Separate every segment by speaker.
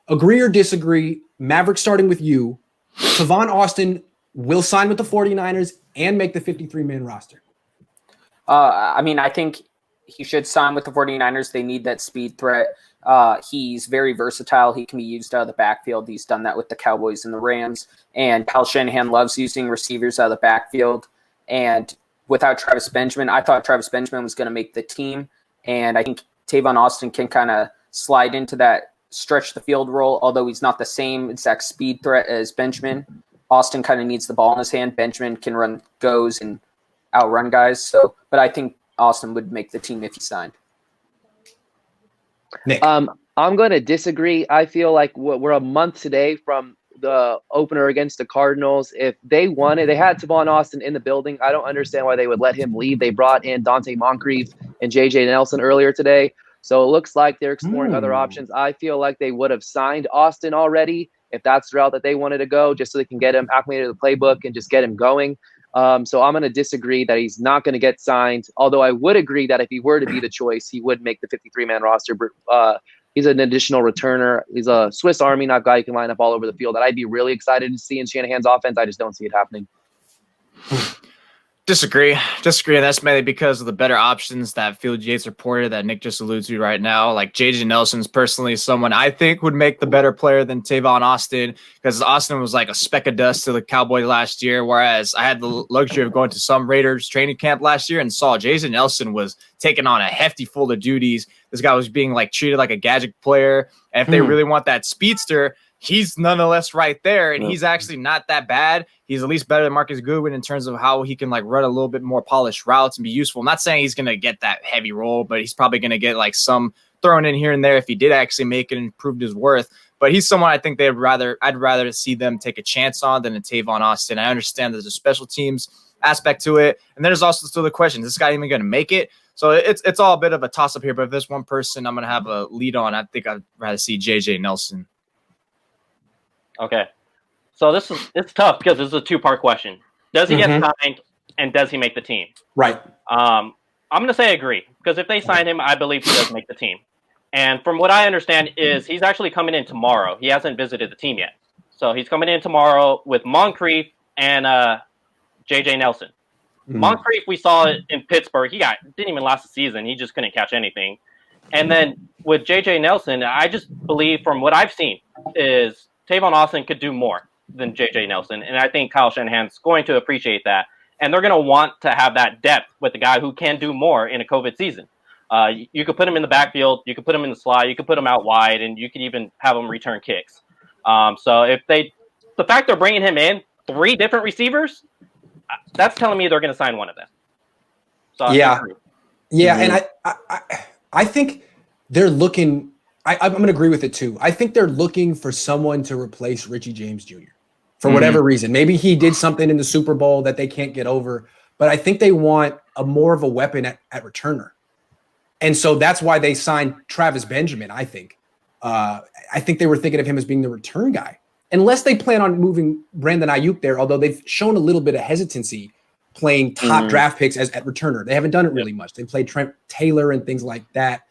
Speaker 1: agree or disagree, Maverick starting with you, Tavon Austin will sign with the 49ers and make the 53-man roster?
Speaker 2: I mean, I think he should sign with the 49ers. They need that speed threat. He's very versatile. He can be used out of the backfield. He's done that with the Cowboys and the Rams. And Kyle Shanahan loves using receivers out of the backfield. And without Travis Benjamin, I thought Travis Benjamin was going to make the team. And I think Tavon Austin can kind of slide into that stretch the field role, although he's not the same exact speed threat as Benjamin. Austin kind of needs the ball in his hand. Benjamin can run goes and outrun guys. So, but I think Austin would make the team if he signed.
Speaker 1: Nick.
Speaker 3: I'm going to disagree. I feel like we're a month today from the opener against the Cardinals. If they wanted, they had Tavon Austin in the building. I don't understand why they would let him leave. They brought in Dante Moncrief and J.J. Nelson earlier today. So it looks like they're exploring other options. I feel like they would have signed Austin already if that's the route that they wanted to go, just so they can get him acclimated to the playbook and just get him going. So I'm going to disagree that he's not going to get signed, although I would agree that if he were to be the choice, he would make the 53-man roster. He's an additional returner. He's a Swiss Army knife guy. He can line up all over the field that I'd be really excited to see in Shanahan's offense. I just don't see it happening.
Speaker 4: Disagree. And that's mainly because of the better options that Field Yates reported that Nick just alluded to right now. Like J.J. Nelson's personally someone I think would make the better player than Tavon Austin, because Austin was like a speck of dust to the Cowboys last year, whereas I had the luxury of going to some Raiders training camp last year and saw J.J. Nelson was taking on a hefty full of duties. This guy was being like treated like a gadget player. And if they really want that speedster, he's nonetheless right there, and he's actually not that bad. He's at least better than Marcus Goodwin in terms of how he can like run a little bit more polished routes and be useful. I'm not saying he's going to get that heavy role, but he's probably going to get like some thrown in here and there if he did actually make it and proved his worth. But he's someone I think I'd rather see them take a chance on than a Tavon Austin. I understand there's a special teams aspect to it, and there's also still the question: is this guy even going to make it? So it's all a bit of a toss up here. But if there's one person I'm going to have a lead on, I think I'd rather see J.J. Nelson.
Speaker 5: Okay. So it's tough because this is a two-part question. Does he get signed, and does he make the team?
Speaker 1: Right.
Speaker 5: I'm going to say agree, because if they sign him, I believe he does make the team. And from what I understand is he's actually coming in tomorrow. He hasn't visited the team yet. So he's coming in tomorrow with Moncrief and J.J. Nelson. Moncrief, we saw it in Pittsburgh. He didn't even last the season. He just couldn't catch anything. And then with J.J. Nelson, I just believe from what I've seen is Tavon Austin could do more than J.J. Nelson, and I think Kyle Shanahan's going to appreciate that, and they're going to want to have that depth with the guy who can do more in a COVID season. You could put him in the backfield, you could put him in the slot, you could put him out wide, and you could even have him return kicks. So the fact they're bringing him in, 3 different receivers, that's telling me they're going to sign one of them. So
Speaker 1: and I think they're looking. I'm going to agree with it too. I think they're looking for someone to replace Richie James Jr. for whatever reason. Maybe he did something in the Super Bowl that they can't get over, but I think they want more of a weapon at returner. And so that's why they signed Travis Benjamin, I think. I think they were thinking of him as being the return guy. Unless they plan on moving Brandon Ayuk there, although they've shown a little bit of hesitancy playing top draft picks as at returner. They haven't done it really much. They played Trent Taylor and things like that.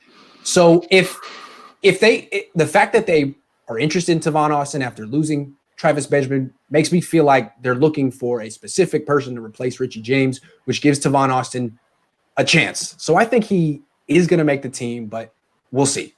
Speaker 1: So the fact that they are interested in Tavon Austin after losing Travis Benjamin makes me feel like they're looking for a specific person to replace Richie James, which gives Tavon Austin a chance. So I think he is going to make the team, but we'll see.